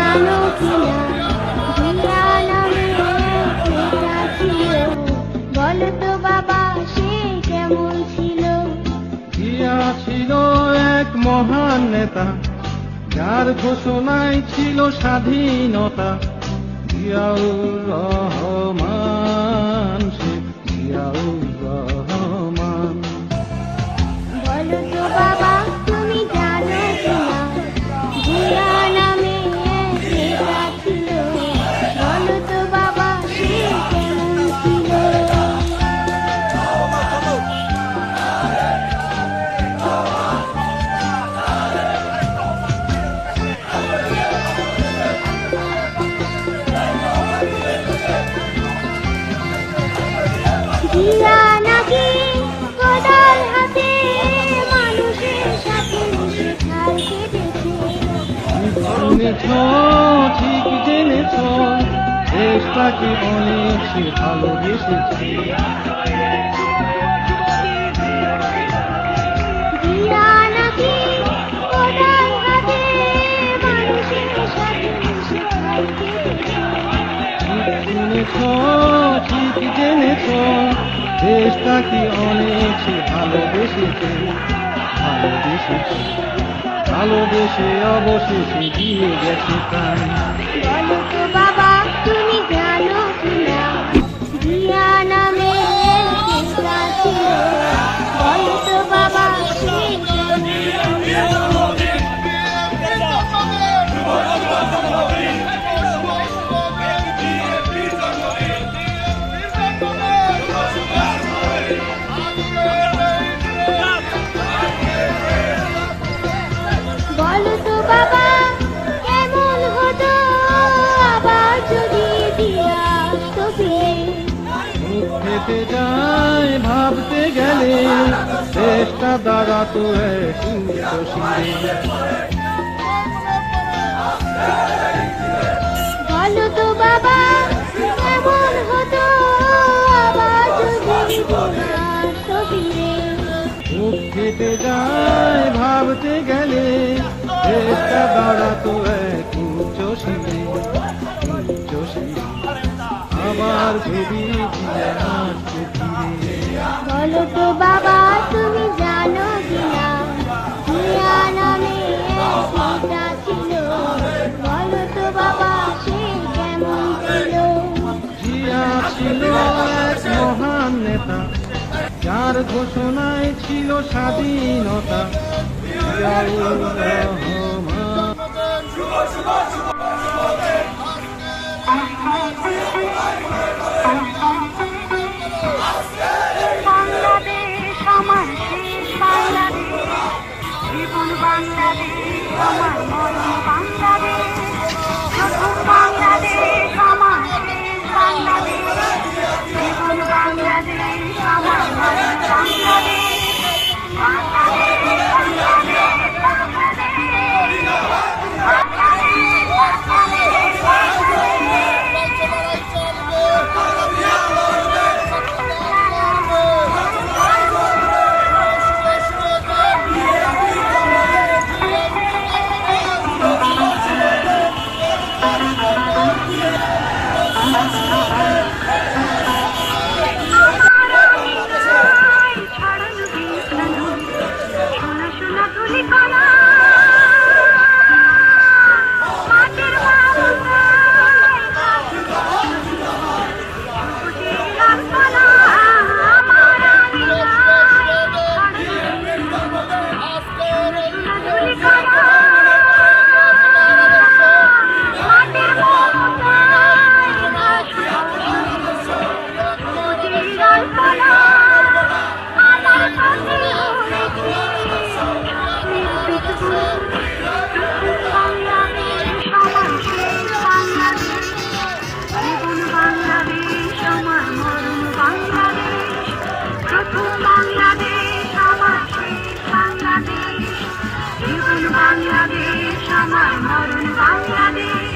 জানো কিনা জিয়া নামে এক নেতা ছিল, বলো তো বাবা সে কেমন ছিল? জিয়া ছিল এক মহান নেতা, যার ঘোষণায় ছিল স্বাধীনতা। জিয়াউর রহমান, শেখ জিয়াউর রহমান। বলো তো বাবা তুমি জানো কিনা জিয়া নামে এক নেতা ছিল, বলো তো বাবা সে কেমন ছিল? জিয়া নাকি কোদাল হাতে মানুষের সাথে মিশে খাল কেটেছে। জেনেছ, ঠিক জেনেছ, দেশটাকে অনেক সে ভালোবেসেছে। জিয়া নাকি কোদাল হাতে মানুষের সাথে মিশে খাল কেটেছে। শুনেছ, ঠিক জেনেছ, দেশটাকে অনেক সে ভালোবেসেছে। ভালোবেসেছে, ভালোবেসে অবশেষে দিয়ে গেছে প্রাণ। বলো তো বাবা তুমি জানো কিনা জিয়া নামে এক নেতা ছিল, বলো তো বাবা সে কেমন ছিল? বলো তো বাবা কেমন হতো আবার যদি দিয়া আসতো ফিরে? মুখ খেতে যায় ভাবতে গেলে, দেশটা দাঁড়াতো এক উঁচু শিরে। বলো তো বাবা কেমন হতো আবার যদি দিয়া আসতো ফিরে? মুখ খেতে যায় ভাবতে গেলে, দেশটা দাঁড়াতো এক উঁচু শিরে। উঁচু শিরে আবার ভেবি দিয়ে আসতে ফিরে। বলো তো বাবা তুমি জানো কিনা জিয়া নামে এক নেতা ছিল, বলো তো বাবা সে কেমন ছিল? জিয়া ছিল এক মহান নেতা, যার ঘোষণায় ছিল স্বাধীনতা। জিয়াউর রহমান। বাংলাদেশ আমার শেষ বাংলাদেশ, জীবন বাংলাদেশ আমার মরণ বাংলাদেশ, প্রথম বাংলাদেশ আমার শেষ বাংলাদেশ, জীবন বাংলাদেশ আমার মরণ বাংলাদেশ, বাংলাদেশ বাংলাদেশ বাংলাদেশ আমার মরণ বাংলাদেশ।